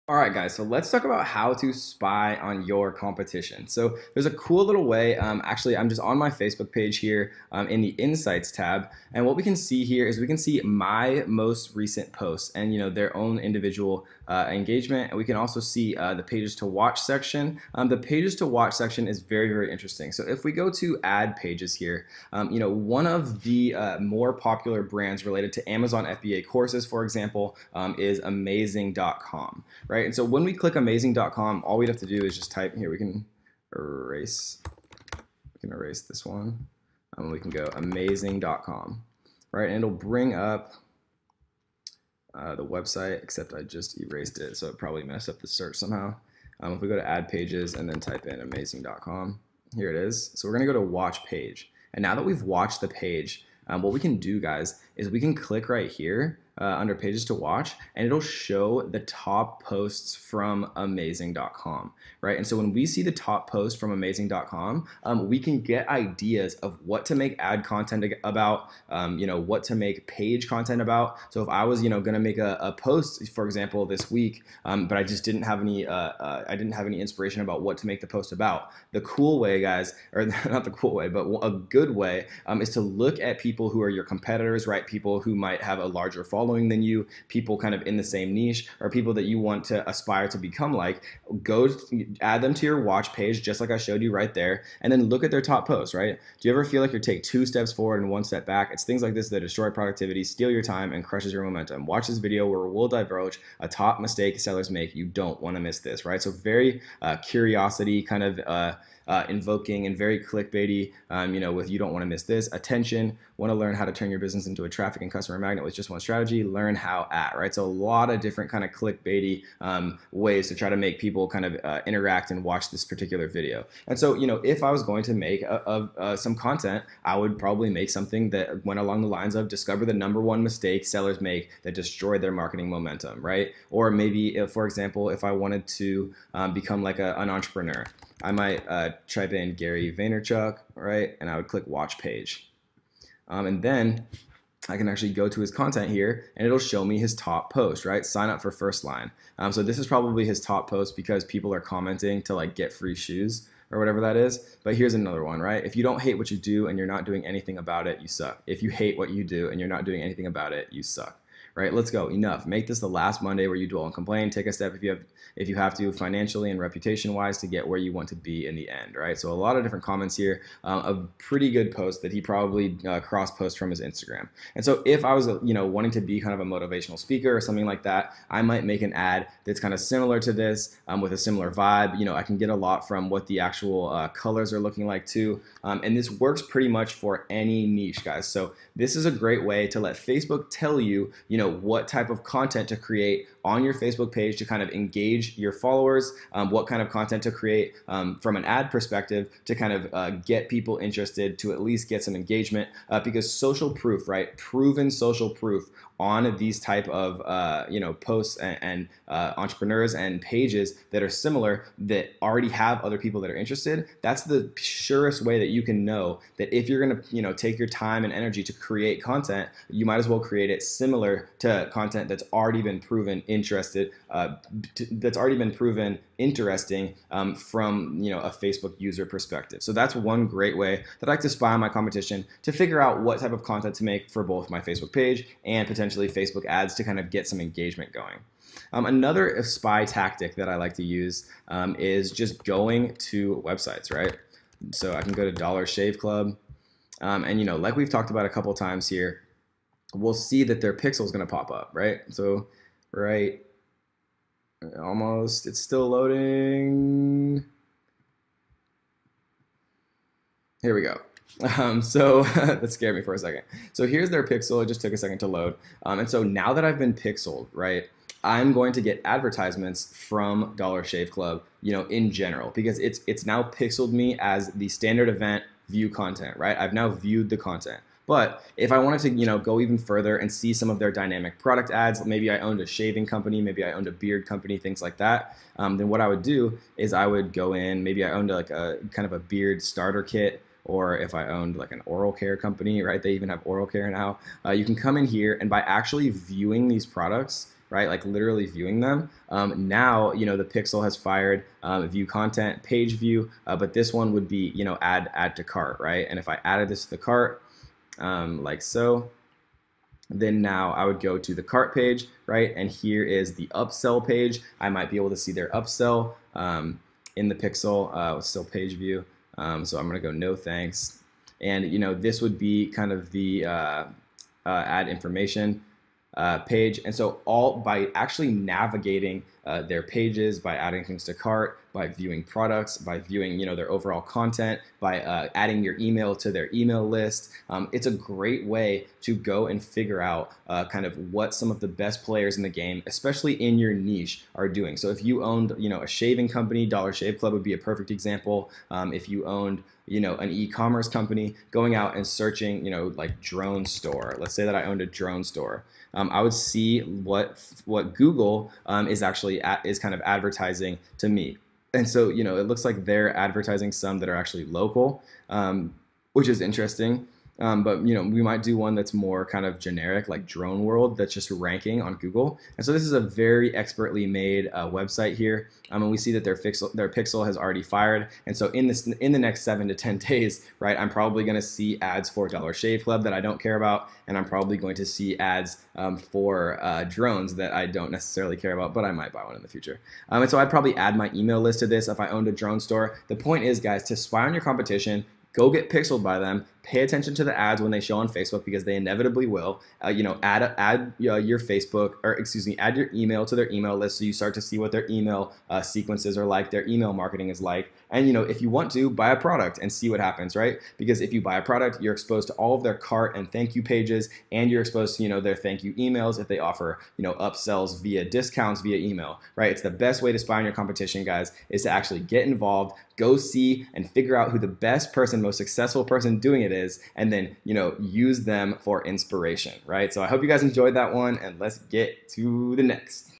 All right, guys, so let's talk about how to spy on your competition. So there's a cool little way. Actually, I'm just on my Facebook page here in the Insights tab. And what we can see here is we can see my most recent posts and their own individual engagement. And we can also see the pages to watch section. The pages to watch section is very, very interesting. So if we go to add pages here, one of the more popular brands related to Amazon FBA courses, for example, is amazing.com, right? And so when we click amazing.com, all we'd have to do is just type here. We can erase this one. We can go amazing.com, right? And it'll bring up the website, except I just erased it, so it probably messed up the search somehow. If we go to add pages and then type in amazing.com, here it is. So we're gonna go to watch page. And now that we've watched the page, what we can do, guys, is we can click right here under pages to watch, and it'll show the top posts from amazing.com, right? And so when we see the top post from amazing.com, we can get ideas of what to make ad content about, what to make page content about. So if I was, gonna make a post, for example, this week, but I just didn't have any, inspiration about what to make the post about. The cool way, guys, or not the cool way, but a good way is to look at people who are your competitors, right? People who might have a larger following than you, people kind of in the same niche, or people that you want to aspire to become like. Go add them to your watch page, just like I showed you right there, and then look at their top posts, right? Do you ever feel like you take 2 steps forward and 1 step back? It's things like this that destroy productivity, steal your time, and crushes your momentum. Watch this video where we'll divulge a top mistake sellers make. You don't want to miss this, right? So very curiosity kind of invoking and very clickbaity, with you don't want to miss this. Attention, want to learn how to turn your business into a traffic and customer magnet with just one strategy, learn how at, right? So a lot of different kind of clickbaity ways to try to make people kind of interact and watch this particular video. And so, if I was going to make some content, I would probably make something that went along the lines of discover the #1 mistake sellers make that destroyed their marketing momentum, right? Or maybe, for example, if I wanted to become like an entrepreneur, I might type in Gary Vaynerchuk, right? And I would click watch page. And then I can actually go to his content here and it'll show me his top post, right? Sign up for First Line. So this is probably his top post because people are commenting to like get free shoes or whatever that is. But here's another one, right? If you don't hate what you do and you're not doing anything about it, you suck. If you hate what you do and you're not doing anything about it, you suck. Right, let's go. Enough. Make this the last Monday where you dwell and complain. Take a step if you have to, financially and reputation wise, to get where you want to be in the end. Right. So a lot of different comments here. A pretty good post that he probably cross post from his Instagram. And so if I was wanting to be kind of a motivational speaker or something like that, I might make an ad that's kind of similar to this with a similar vibe. I can get a lot from what the actual colors are looking like too. And this works pretty much for any niche, guys. So this is a great way to let Facebook tell you, what type of content to create on your Facebook page to kind of engage your followers, what kind of content to create from an ad perspective to kind of get people interested, to at least get some engagement, because social proof, right? Proven social proof on these type of posts and entrepreneurs and pages that are similar, that already have other people that are interested. That's the surest way that you can know that if you're gonna take your time and energy to create content, you might as well create it similar to content that's already been proven interesting from a Facebook user perspective. So that's one great way that I like to spy on my competition, to figure out what type of content to make for both my Facebook page and potentially Facebook ads to kind of get some engagement going. Another spy tactic that I like to use is just going to websites, right? So I can go to Dollar Shave Club, and like we've talked about a couple times here, we'll see that their pixel is going to pop up, right? So right, almost, it's still loading. Here we go. So that scared me for a second. So here's their pixel. It just took a second to load. And so now that I've been pixeled, right, I'm going to get advertisements from Dollar Shave Club, in general, because it's now pixeled me as the standard event view content, right? I've now viewed the content. But if I wanted to, go even further and see some of their dynamic product ads, maybe I owned a shaving company, maybe I owned a beard company, things like that, then what I would do is I would go in, maybe I owned like a kind of a beard starter kit, or if I owned like an oral care company, right? They even have oral care now. You can come in here and by actually viewing these products, right? Like literally viewing them. Now, you know, the Pixel has fired view content, page view, but this one would be, you know, add to cart, right? And if I added this to the cart, like so, then now I would go to the cart page, right? And here is the upsell page. I might be able to see their upsell in the Pixel, still page view. So I'm gonna go no thanks. And you know, this would be kind of the add information page. And so all by actually navigating their pages, by adding things to cart, by viewing products, by viewing, you know, their overall content, by adding your email to their email list, it's a great way to go and figure out kind of what some of the best players in the game, especially in your niche, are doing. So if you owned, you know, a shaving company, Dollar Shave Club would be a perfect example. If you owned, you know, an e-commerce company, going out and searching, you know, like drone store. Let's say that I owned a drone store. I would see what Google is actually is kind of advertising to me. And so, you know, it looks like they're advertising some that are actually local, which is interesting. But, you know, we might do one that's more kind of generic, like Drone World, that's just ranking on Google. And so this is a very expertly made website here. And we see that their pixel has already fired. And so in the next 7 to 10 days, right, I'm probably going to see ads for Dollar Shave Club that I don't care about. And I'm probably going to see ads for drones that I don't necessarily care about, but I might buy one in the future. And so I'd probably add my email list to this if I owned a drone store. The point is, guys, to spy on your competition, go get pixeled by them. Pay attention to the ads when they show on Facebook, because they inevitably will. You know, add your Facebook, or excuse me, add your email to their email list, so you start to see what their email sequences are like, their email marketing is like. And you know, if you want to, buy a product and see what happens, right? Because if you buy a product, you're exposed to all of their cart and thank you pages, and you're exposed to, you know, their thank you emails if they offer, you know, upsells via discounts via email, right? It's the best way to spy on your competition, guys, is to actually get involved, go see and figure out who the best person, most successful person doing it is, and then, you know, use them for inspiration, right? So I hope you guys enjoyed that one, and let's get to the next.